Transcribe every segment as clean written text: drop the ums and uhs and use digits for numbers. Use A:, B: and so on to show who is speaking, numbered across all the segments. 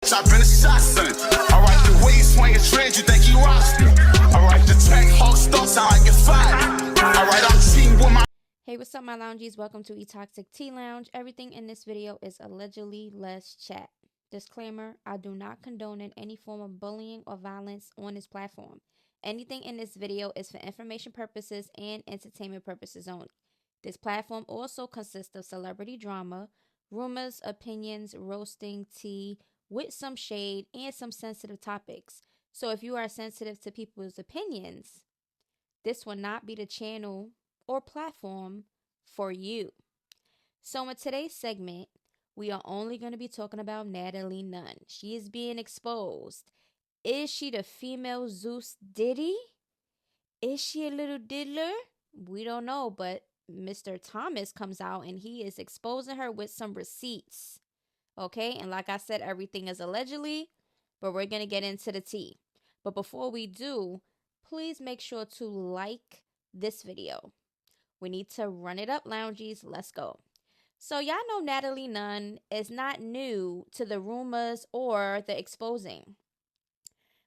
A: I've been a shot, son. I write the way you swing a trend, you think you roster. I write the track, whole stuff sound like it's fire. I write, I'm cheating with my.
B: Hey, what's up, my loungies? Welcome to eToxic Tea Lounge. Everything in this video is allegedly Let's Chat. Disclaimer, I do not condone in any form of bullying or violence on this platform. Anything in this video is for information purposes and entertainment purposes only. This platform also consists of celebrity drama, rumors, opinions, roasting, tea, with some shade, and some sensitive topics. So if you are sensitive to people's opinions, this will not be the channel or platform for you. So in today's segment, we are only going to be talking about NatalieNunn. She is being exposed. Is she the female Zeus Diddy? Is she a little diddler? We don't know, but Mr. Thomas comes out and he is exposing her with some receipts. Okay, and like I said, everything is allegedly, but we're going to get into the tea. But before we do, please make sure to like this video. We need to run it up, loungies. Let's go. So y'all know NatalieNunn is not new to the rumors or the exposing.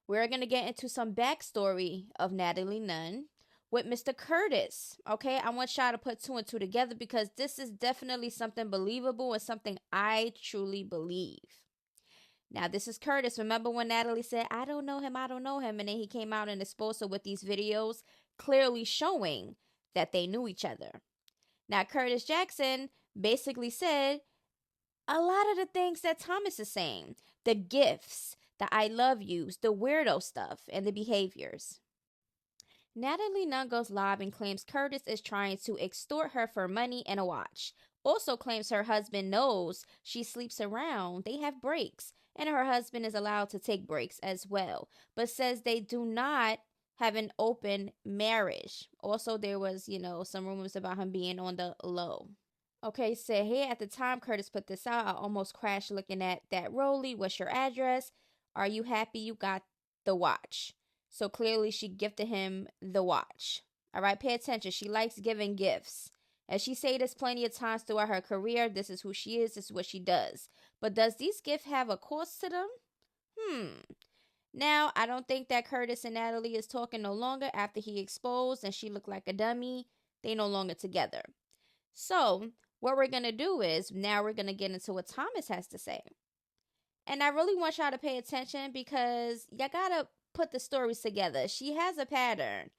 B: We're going to get into some backstory of NatalieNunn with Mr. Curtis. Okay, I want y'all to put two and two together because this is definitely something believable and something I truly believe. Now, this is Curtis. Remember when Natalie said, I don't know him, and then he came out and exposed her with these videos clearly showing that they knew each other. Now, Curtis Jackson basically said a lot of the things that Thomas is saying, the gifts, the I love yous, the weirdo stuff, and the behaviors. NatalieNunn goes live and claims Curtis is trying to extort her for money and a watch. Also claims her husband knows she sleeps around. They have breaks, and her husband is allowed to take breaks as well, but says they do not have an open marriage. Also, there was, some rumors about him being on the low. Okay, said here at the time Curtis put this out, I almost crashed looking at that Rolly. What's your address? Are you happy you got the watch? So clearly she gifted him the watch. All right, pay attention. She likes giving gifts. As she said this plenty of times throughout her career, this is who she is, this is what she does. But does these gifts have a cost to them? Now, I don't think that Curtis and Natalie is talking no longer after he exposed and she looked like a dummy. They no longer together. So what we're going to do is now we're going to get into what Thomas has to say. And I really want y'all to pay attention because y'all got to put the stories together. She has a pattern.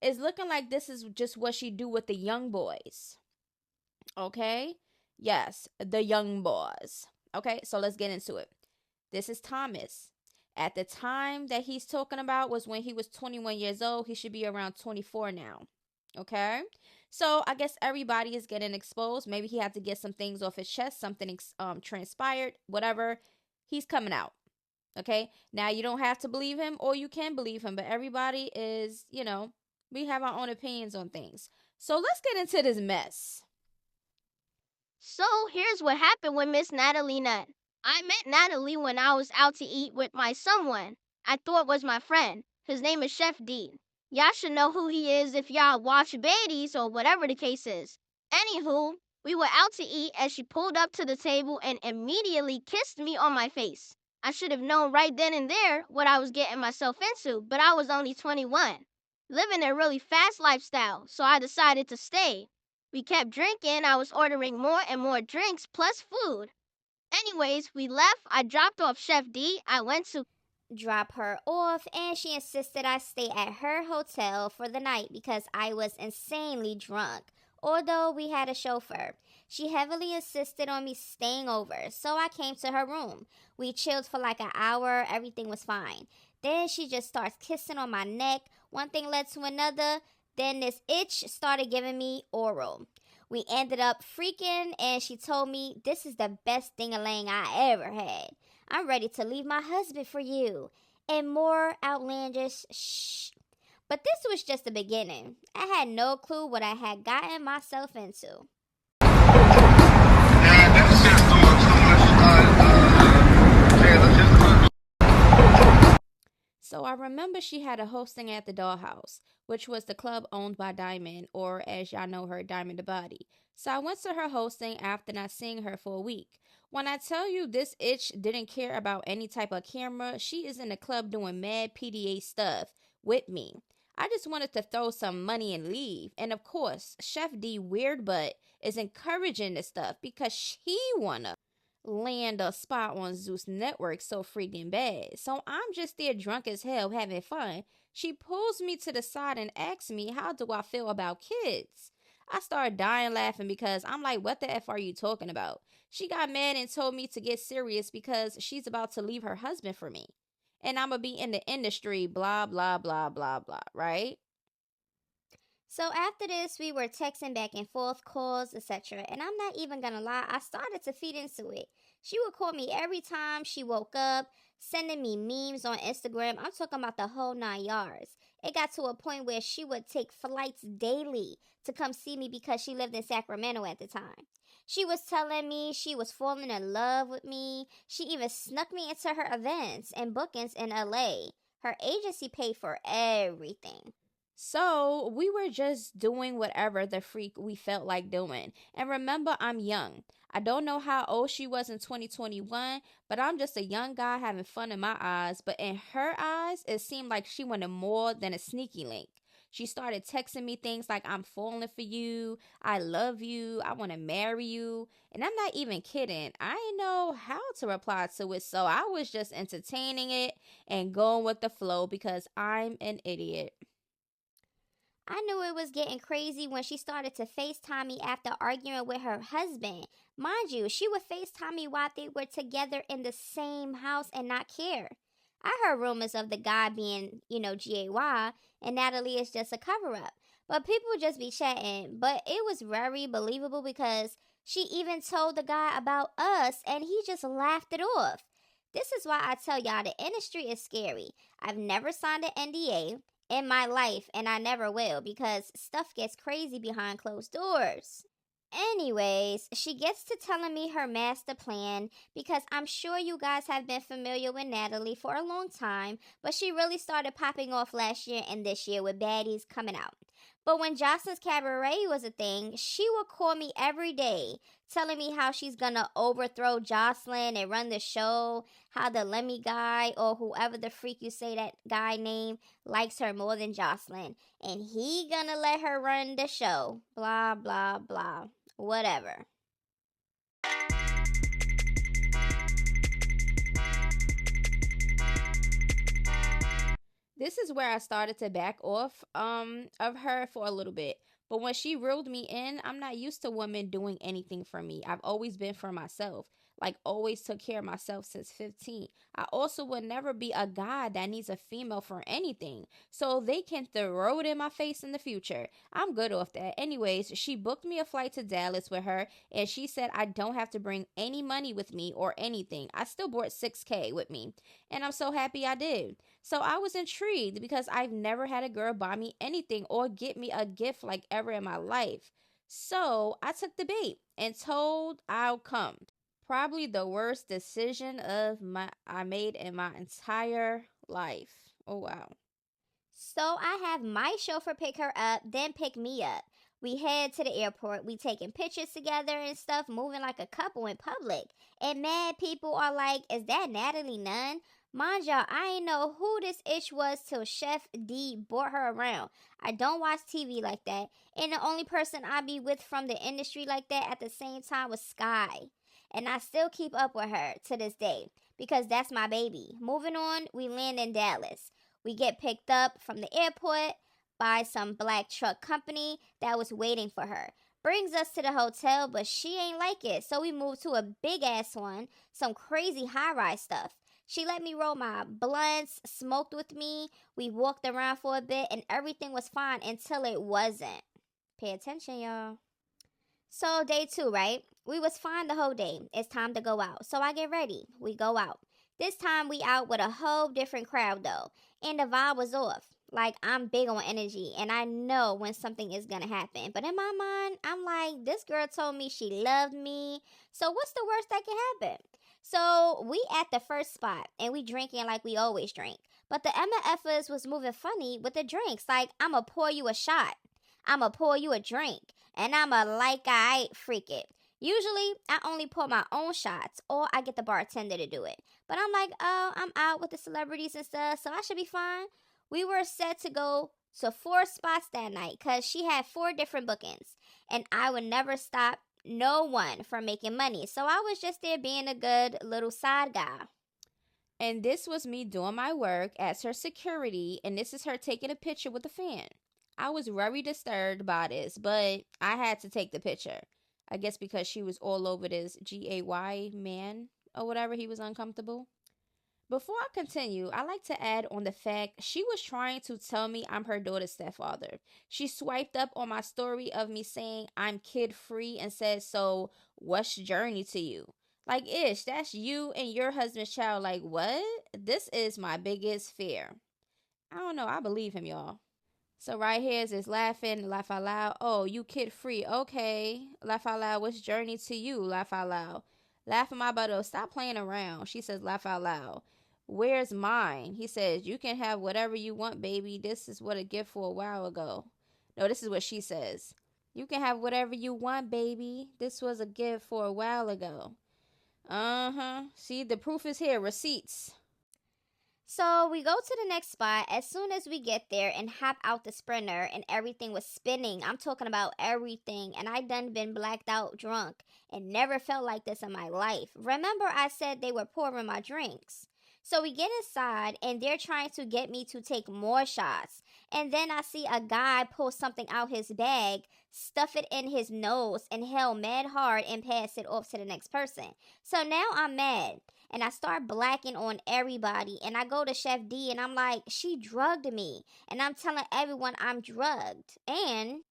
B: It's looking like this is just what she do with the young boys. Okay? Yes, the young boys. Okay, so let's get into it. This is Thomas. At the time that he's talking about was when he was 21 years old. He should be around 24 now. Okay? So I guess everybody is getting exposed. Maybe he had to get some things off his chest. Something transpired. Whatever. He's coming out. Okay, now you don't have to believe him or you can believe him, but everybody is, we have our own opinions on things. So let's get into this mess.
C: So here's what happened with Miss NatalieNunn. I met Natalie when I was out to eat with my someone I thought was my friend. His name is Chef Dean. Y'all should know who he is if y'all watch Baddies or whatever the case is. Anywho, we were out to eat and she pulled up to the table and immediately kissed me on my face. I should have known right then and there what I was getting myself into, but I was only 21, living a really fast lifestyle, so I decided to stay. We kept drinking, I was ordering more and more drinks plus food. Anyways, we left, I dropped off Chef D, I went to
D: drop her off, and she insisted I stay at her hotel for the night because I was insanely drunk, although we had a chauffeur. She heavily insisted on me staying over, so I came to her room. We chilled for like an hour, everything was fine. Then she just starts kissing on my neck. One thing led to another. Then this itch started giving me oral. We ended up freaking, and she told me, this is the best ding-a-ling I ever had. I'm ready to leave my husband for you. And more outlandish shh. But this was just the beginning. I had no clue what I had gotten myself into.
B: So I remember she had a hosting at the Dollhouse, which was the club owned by Diamond, or as y'all know her, Diamond the Body. So I went to her hosting after not seeing her for a week. When I tell you this itch didn't care about any type of camera, she is in the club doing mad PDA stuff with me. I just wanted to throw some money and leave. And of course, Chef D Weird Butt is encouraging this stuff because she wanna land a spot on Zeus Network so freaking bad. So I'm just there drunk as hell having fun. She pulls me to the side and asks me, how do I feel about kids? I started dying laughing because I'm like, what the F are you talking about? She got mad and told me to get serious because she's about to leave her husband for me. And I'm going to be in the industry, blah, blah, blah, blah, blah, right?
D: So after this, we were texting back and forth, calls, etc. And I'm not even gonna lie, I started to feed into it. She would call me every time she woke up, sending me memes on Instagram. I'm talking about the whole 9 yards. It got to a point where she would take flights daily to come see me because she lived in Sacramento at the time. She was telling me she was falling in love with me. She even snuck me into her events and bookings in LA. Her agency paid for everything.
B: So we were just doing whatever the freak we felt like doing. And remember, I'm young. I don't know how old she was in 2021, but I'm just a young guy having fun in my eyes. But in her eyes, it seemed like she wanted more than a sneaky link. She started texting me things like, I'm falling for you, I love you, I want to marry you. And I'm not even kidding. I didn't know how to reply to it, so I was just entertaining it and going with the flow because I'm an idiot.
D: I knew it was getting crazy when she started to FaceTime me after arguing with her husband. Mind you, she would FaceTime me while they were together in the same house and not care. I heard rumors of the guy being, GAY, and Natalie is just a cover up. But people just be chatting. But it was very believable because she even told the guy about us and he just laughed it off. This is why I tell y'all the industry is scary. I've never signed an NDA in my life, and I never will because stuff gets crazy behind closed doors. Anyways, she gets to telling me her master plan because I'm sure you guys have been familiar with Natalie for a long time, but she really started popping off last year and this year with baddies coming out. But when Jocelyn's Cabaret was a thing, she would call me every day telling me how she's gonna overthrow Jocelyn and run the show, how the Lemmy guy or whoever the freak you say that guy name likes her more than Jocelyn, and he gonna let her run the show, blah, blah, blah, whatever.
B: This is where I started to back off of her for a little bit. But when she reeled me in, I'm not used to women doing anything for me. I've always been for myself. Like, always took care of myself since 15. I also would never be a guy that needs a female for anything. So they can throw it in my face in the future. I'm good off that. Anyways, she booked me a flight to Dallas with her, and she said I don't have to bring any money with me or anything. I still brought $6K with me, and I'm so happy I did. So I was intrigued because I've never had a girl buy me anything or get me a gift like ever in my life. So I took the bait and told I'll come. Probably the worst decision I made in my entire life. Oh wow.
D: So I have my chauffeur pick her up, then pick me up. We head to the airport. We taking pictures together and stuff, moving like a couple in public. And mad people are like, is that NatalieNunn? Mind y'all, I ain't know who this ish was till Chef D brought her around. I don't watch TV like that. And the only person I be with from the industry like that at the same time was Sky. And I still keep up with her to this day because that's my baby. Moving on, we land in Dallas. We get picked up from the airport by some black truck company that was waiting for her. Brings us to the hotel, but she ain't like it. So we moved to a big ass one, some crazy high-rise stuff. She let me roll my blunts, smoked with me. We walked around for a bit and everything was fine until it wasn't. Pay attention, y'all. So day 2, right? We was fine the whole day. It's time to go out. So I get ready. We go out. This time we out with a whole different crowd though. And the vibe was off. Like, I'm big on energy and I know when something is gonna happen. But in my mind, I'm like, this girl told me she loved me. So what's the worst that can happen? So we at the first spot and we drinking like we always drink. But the MFers was moving funny with the drinks. Like, I'ma pour you a shot. I'ma pour you a drink. And I'ma like I freak it. Usually, I only pour my own shots or I get the bartender to do it. But I'm like, oh, I'm out with the celebrities and stuff, so I should be fine. We were set to go to 4 spots that night because she had 4 different bookings. And I would never stop no one from making money. So I was just there being a good little side guy.
B: And this was me doing my work as her security, and this is her taking a picture with a fan. I was very disturbed by this, but I had to take the picture. I guess because she was all over this GAY man or whatever, he was uncomfortable. Before I continue, I like to add on the fact she was trying to tell me I'm her daughter's stepfather. She swiped up on my story of me saying I'm kid free and said, so what's journey to you? Like, ish, that's you and your husband's child. Like, what? This is my biggest fear. I don't know. I believe him, y'all. So right here is this laughing, laugh out loud. Oh, you kid free. Okay. Laugh out loud. What's journey to you? Laugh out loud. Laughing my butt off. Stop playing around. She says, laugh out loud. Where's mine? He says, you can have whatever you want, baby. This is what a gift for a while ago. No, this is what she says. You can have whatever you want, baby. This was a gift for a while ago. See, the proof is here. Receipts.
D: So we go to the next spot. As soon as we get there and hop out the Sprinter and everything was spinning, I'm talking about everything, and I done been blacked out drunk and never felt like this in my life. Remember I said they were pouring my drinks. So we get inside and they're trying to get me to take more shots. And then I see a guy pull something out his bag, stuff it in his nose, inhale mad hard and pass it off to the next person. So now I'm mad. And I start blacking on everybody. And I go to Chef D and I'm like, she drugged me. And I'm telling everyone I'm drugged. And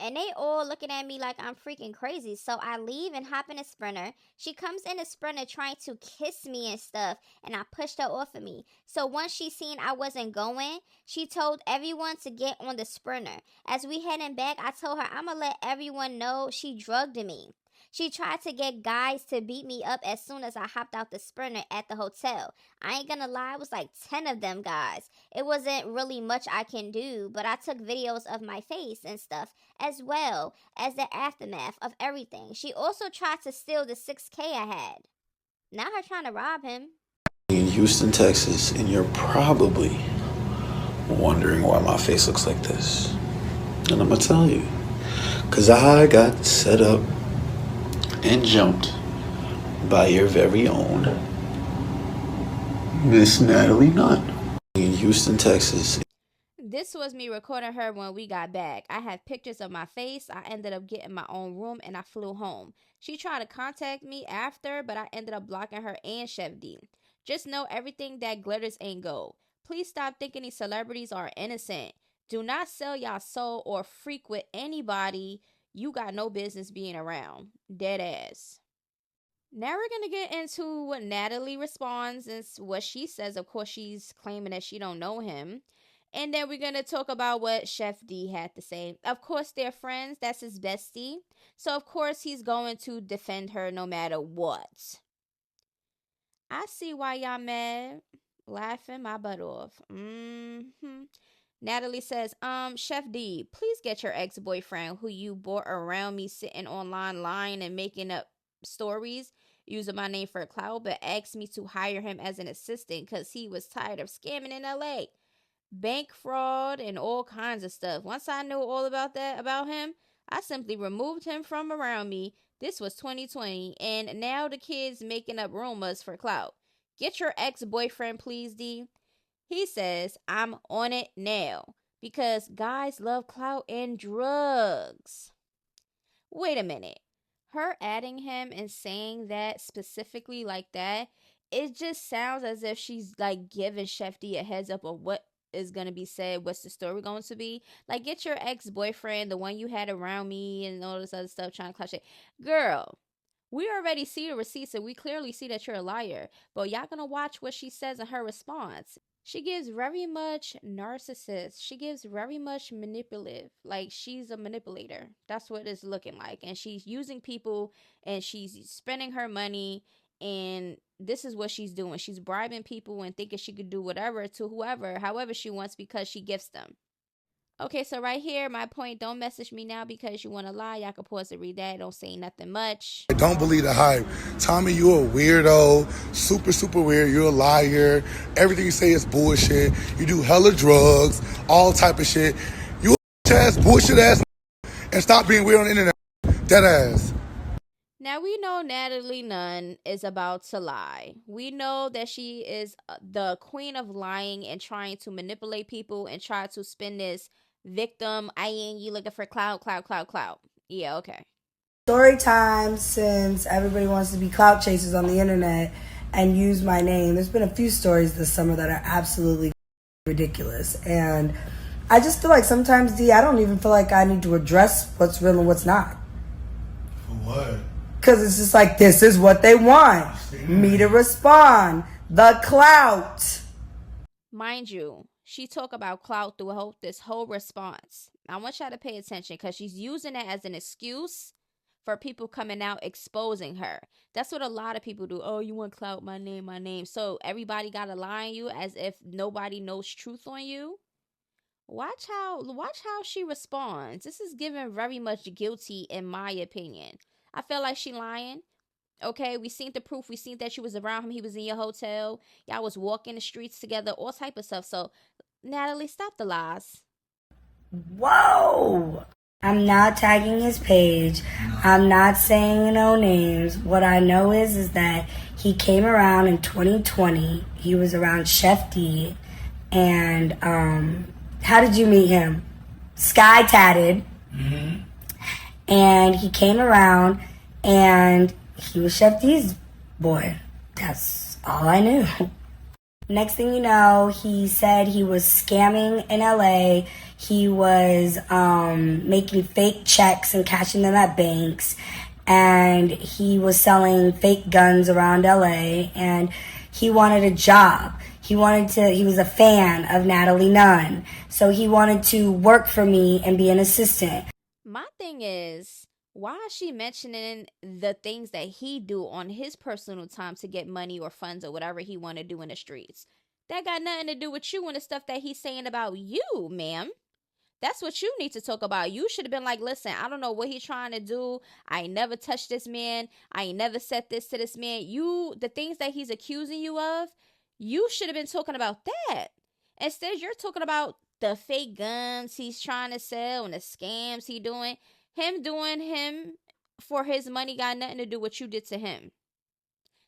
D: they all looking at me like I'm freaking crazy. So I leave and hop in a Sprinter. She comes in a Sprinter trying to kiss me and stuff. And I pushed her off of me. So once she seen I wasn't going, she told everyone to get on the Sprinter. As we heading back, I told her I'm going to let everyone know she drugged me. She tried to get guys to beat me up as soon as I hopped out the Sprinter at the hotel. I ain't gonna lie, it was like 10 of them guys. It wasn't really much I can do, but I took videos of my face and stuff, as well as the aftermath of everything. She also tried to steal the $6K I had. Now her trying to rob him.
E: In Houston, Texas, and you're probably wondering why my face looks like this. And I'm gonna tell you, because I got set up and jumped by your very own Miss NatalieNunn in Houston, Texas.
B: This was me recording her when we got back. I have pictures of my face. I ended up getting my own room and I flew home. She tried to contact me after, but I ended up blocking her and Chef D. Just know everything that glitters ain't gold. Please stop thinking these celebrities are innocent. Do not sell y'all soul or freak with anybody you got no business being around. Dead ass. Now we're going to get into what Natalie responds and what she says. Of course, she's claiming that she don't know him. And then we're going to talk about what Chef D had to say. Of course, they're friends. That's his bestie. So, of course, he's going to defend her no matter what. I see why y'all mad. Laughing my butt off. Natalie says, Chef D, please get your ex-boyfriend who you brought around me sitting online lying and making up stories using my name for clout, but asked me to hire him as an assistant because he was tired of scamming in LA. Bank fraud and all kinds of stuff. Once I knew all about him, I simply removed him from around me. This was 2020, and now the kid's making up rumors for clout. Get your ex-boyfriend, please, D. He says, I'm on it now because guys love clout and drugs. Wait a minute. Her adding him and saying that specifically like that, it just sounds as if she's like giving Chef D a heads up of what is going to be said, what's the story going to be. Like, get your ex-boyfriend, the one you had around me and all this other stuff trying to clash it. Girl, we already see the receipts and we clearly see that you're a liar. But y'all gonna watch what she says in her response. She gives very much narcissist. She gives very much manipulative. Like, she's a manipulator. That's what it's looking like. And she's using people and she's spending her money. And this is what she's doing. She's bribing people and thinking she could do whatever to whoever, however she wants because she gifts them. Okay, so right here, my point, don't message me now because you want to lie. Y'all can pause to read that. Don't say nothing much.
F: Don't believe the hype. Tommy, you a weirdo. Super, super weird. You're a liar. Everything you say is bullshit. You do hella drugs, all type of shit. You a ass, bullshit ass, and stop being weird on the internet. Dead ass.
B: Now, we know Natalie Nunn is about to lie. We know that she is the queen of lying and trying to manipulate people and try to spin this victim, you looking for clout. Yeah, okay.
G: Story time, since everybody wants to be clout chasers on the internet and use my name. There's been a few stories this summer that are absolutely ridiculous. And I just feel like sometimes, D, I don't even feel like I need to address what's real and what's not.
F: For what?
G: Because it's just like, this is what they want me to respond. The clout.
B: Mind you, she talk about clout throughout this whole response. I want y'all to pay attention because she's using it as an excuse for people coming out exposing her. That's what a lot of people do. Oh, you want clout, my name. So everybody got to lie on you as if nobody knows truth on you. Watch how she responds. This is giving very much guilty in my opinion. I feel like she lying. Okay, we seen the proof. We seen that she was around him. He was in your hotel. Y'all was walking the streets together, all type of stuff. So, Natalie, stop the lies.
G: Whoa! I'm not tagging his page. I'm not saying no names. What I know is that he came around in 2020. He was around Chef D. And how did you meet him? Sky tatted. Mm-hmm. And he came around and he was Chef D's boy. That's all I knew. Next thing you know, he said he was scamming in LA. He was making fake checks and cashing them at banks. And he was selling fake guns around LA. And he wanted a job. He was a fan of Natalie Nunn. So he wanted to work for me and be an assistant.
B: My thing is, why is she mentioning the things that he do on his personal time to get money or funds or whatever he want to do in the streets? That got nothing to do with you and the stuff that he's saying about you, ma'am. That's what you need to talk about. You should have been like, listen, I don't know what he's trying to do. I ain't never touched this man. I ain't never said this to this man. The things that he's accusing you of, you should have been talking about that. Instead, you're talking about the fake guns he's trying to sell and the scams he doing. Him doing him for his money got nothing to do with what you did to him.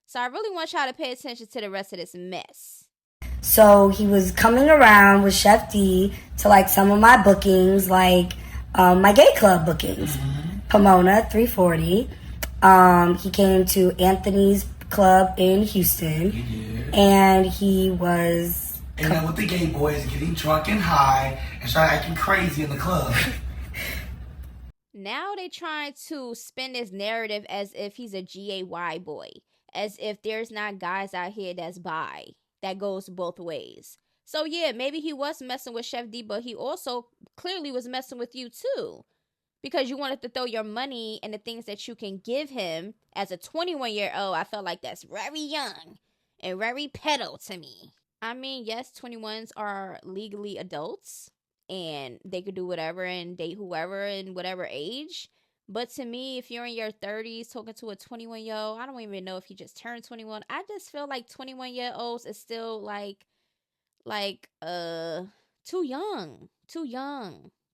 B: So I really want y'all to pay attention to the rest of this mess.
G: So he was coming around with Chef D to like some of my bookings, like my gay club bookings. Mm-hmm. Pomona 340. He came to Anthony's club in Houston.
H: He did.
G: And he was...
H: And then with the gay boys getting drunk and high and start acting crazy in the club.
B: Now they trying to spin this narrative as if he's a gay boy. As if there's not guys out here that's bi. That goes both ways. So yeah, maybe he was messing with Chef D, but he also clearly was messing with you too. Because you wanted to throw your money and the things that you can give him as a 21-year-old. I felt like that's very young and very pedo to me. I mean, yes, 21s are legally adults and they could do whatever and date whoever in whatever age. But to me, if you're in your 30s talking to a 21-year-old, I don't even know if he just turned 21. I just feel like 21-year-olds is still like too young.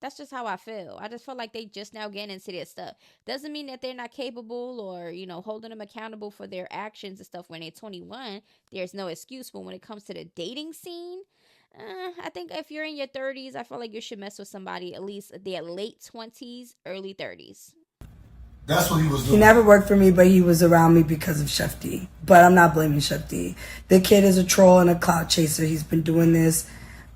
B: That's just how I feel. I just feel like they just now getting into their stuff. Doesn't mean that they're not capable or, holding them accountable for their actions and stuff when they're 21. There's no excuse. But when it comes to the dating scene, I think if you're in your 30s, I feel like you should mess with somebody at least their late 20s, early 30s.
F: That's what he was doing.
G: He never worked for me, but he was around me because of Chef D. But I'm not blaming Chef D. The kid is a troll and a clout chaser. He's been doing this.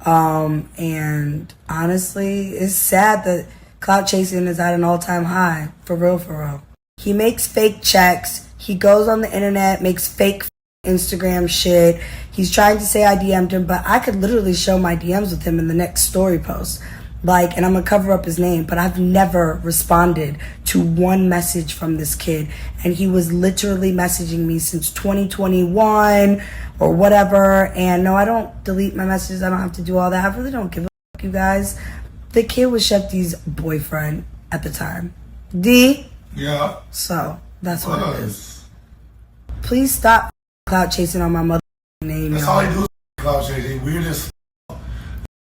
G: And honestly, it's sad that clout chasing is at an all-time high. For real. He makes fake checks. He goes on the internet, makes fake Instagram shit. He's trying to say I DM'd him, but I could literally show my DMs with him in the next story post. And I'm going to cover up his name, but I've never responded to one message from this kid. And he was literally messaging me since 2021 or whatever. And no, I don't delete my messages. I don't have to do all that. I really don't give a fuck, you guys. The kid was Chef D's boyfriend at the time. D?
F: Yeah.
G: So, that's what it is. Please stop clout chasing on my mother's name.
F: That's all they do is clout chasing. Weird as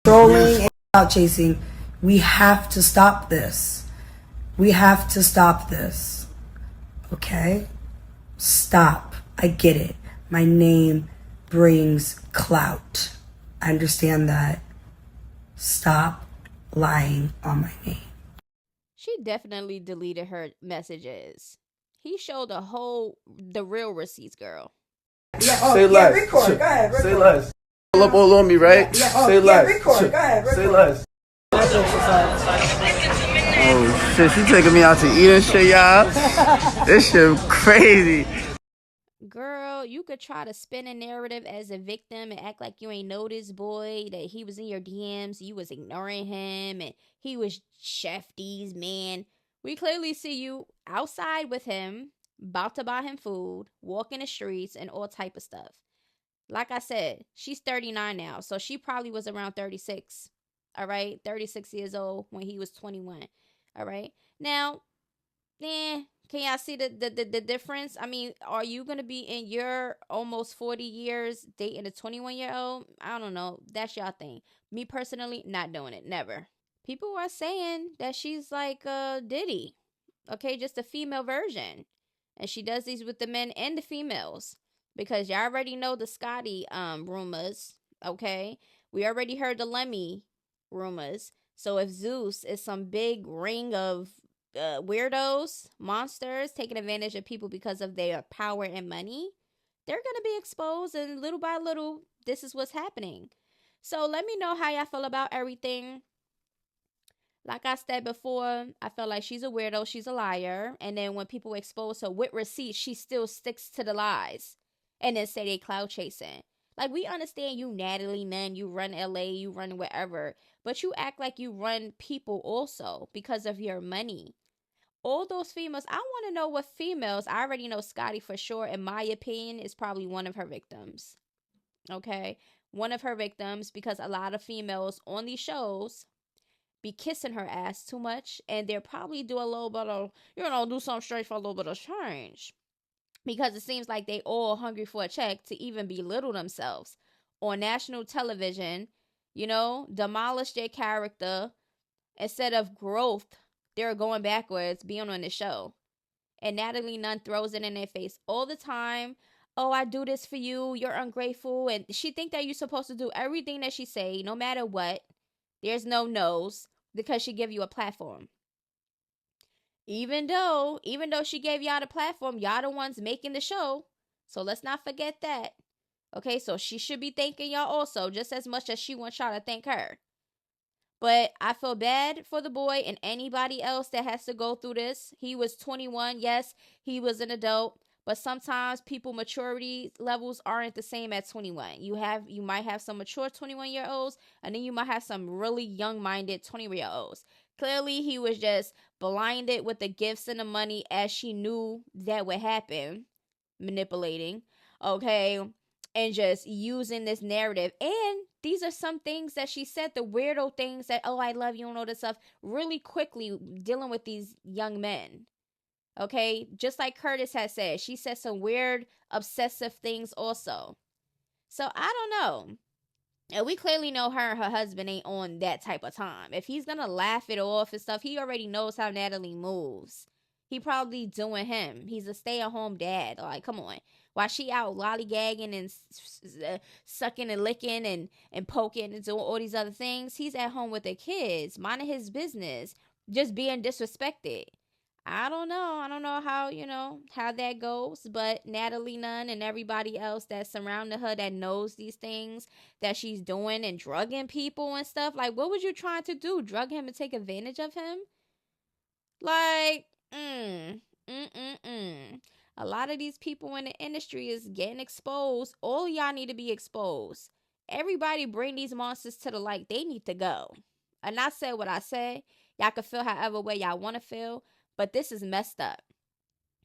G: trolling and clout chasing. We have to stop this. We have to stop this. Okay? Stop. I get it. My name brings clout. I understand that. Stop lying on my name.
B: She definitely deleted her messages. He showed the real receipts, girl.
I: Say less.
G: Record. Go ahead. Record.
I: Say less. Pull up all on me, right? Say less.
G: Record. Go ahead. Record.
I: Say less. Oh shit, she taking me out to eat and shit, y'all. This shit crazy.
B: Girl, you could try to spin a narrative as a victim and act like you ain't know this boy, that he was in your DMs, you was ignoring him, and he was Chef D's man. We clearly see you outside with him, about to buy him food, walking the streets, and all type of stuff. Like I said, she's 39 now, so she probably was around 36. All right, 36 years old when he was 21. All right, now, can y'all see the difference? I mean, are you gonna be in your almost 40 years dating a 21-year-old? I don't know. That's y'all thing. Me personally, not doing it. Never. People are saying that she's like Diddy. Okay, just a female version. And she does these with the men and the females. Because y'all already know the Scotty rumors. Okay? We already heard the Lemmy rumors. So if Zeus is some big ring of weirdos, monsters, taking advantage of people because of their power and money, they're going to be exposed. And little by little, this is what's happening. So let me know how y'all feel about everything. Like I said before, I feel like she's a weirdo. She's a liar. And then when people expose her with receipts, she still sticks to the lies. And then say they cloud chasing. Like, we understand you, NatalieNunn, you run LA, you run wherever. But you act like you run people also because of your money. All those females, I want to know what females, I already know Scotty for sure, in my opinion, is probably one of her victims. Okay? One of her victims, because a lot of females on these shows be kissing her ass too much, and they'll probably do a little bit of, do something straight for a little bit of change. Because it seems like they all hungry for a check to even belittle themselves on national television, demolish their character. Instead of growth, they're going backwards, being on the show. And NatalieNunn throws it in their face all the time. Oh, I do this for you. You're ungrateful. And she think that you're supposed to do everything that she say, no matter what. There's no no's, because she give you a platform. Even though she gave y'all the platform, y'all the ones making the show. So let's not forget that. Okay, so she should be thanking y'all also, just as much as she wants y'all to thank her. But I feel bad for the boy and anybody else that has to go through this. He was 21. Yes, he was an adult. But sometimes people maturity levels aren't the same at 21. You might have some mature 21-year-olds, and then you might have some really young-minded 20-year-olds. Clearly, he was just blinded with the gifts and the money, as she knew that would happen. Manipulating, okay? And just using this narrative. And these are some things that she said, the weirdo things that, oh, I love you and all this stuff, really quickly dealing with these young men. Okay, just like Curtis has said, she said some weird, obsessive things also. So I don't know. And we clearly know her and her husband ain't on that type of time. If he's gonna laugh it off and stuff, he already knows how Natalie moves. He probably doing him. He's a stay-at-home dad. Like, come on. While she out lollygagging and sucking and licking and poking and doing all these other things, he's at home with the kids, minding his business, just being disrespected. I don't know how that goes, but NatalieNunn and everybody else that's surrounding her that knows these things that she's doing and drugging people and stuff, like, what was you trying to do? Drug him and take advantage of him? Like, a lot of these people in the industry is getting exposed. All of y'all need to be exposed. Everybody bring these monsters to the light. They need to go. And I said what I said. Y'all can feel however way y'all want to feel. But this is messed up.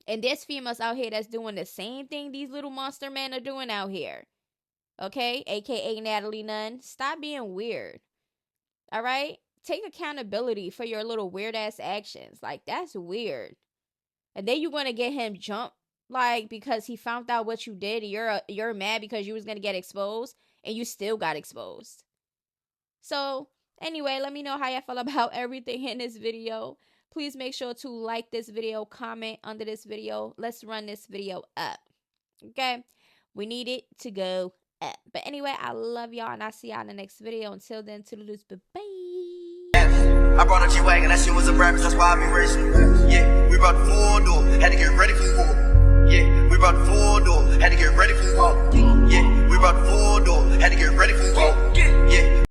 B: And there's females out here that's doing the same thing these little monster men are doing out here. Okay? AKA NatalieNunn. Stop being weird. All right? take accountability for your little weird ass actions. Like, that's weird. And then you're gonna get him jumped, like, because he found out what you did. And you're mad because you was gonna get exposed, and you still got exposed. So anyway, let me know how y'all feel about everything in this video. Please make sure to like this video, comment under this video. Let's run this video up. Okay, we need it to go up. But anyway, I love y'all, and I'll see y'all in the next video. Until then, toodaloo, bye-bye.
J: I brought a G-Wagon, that shit was a breakfast, that's why I be racing. Yeah, we brought the full door.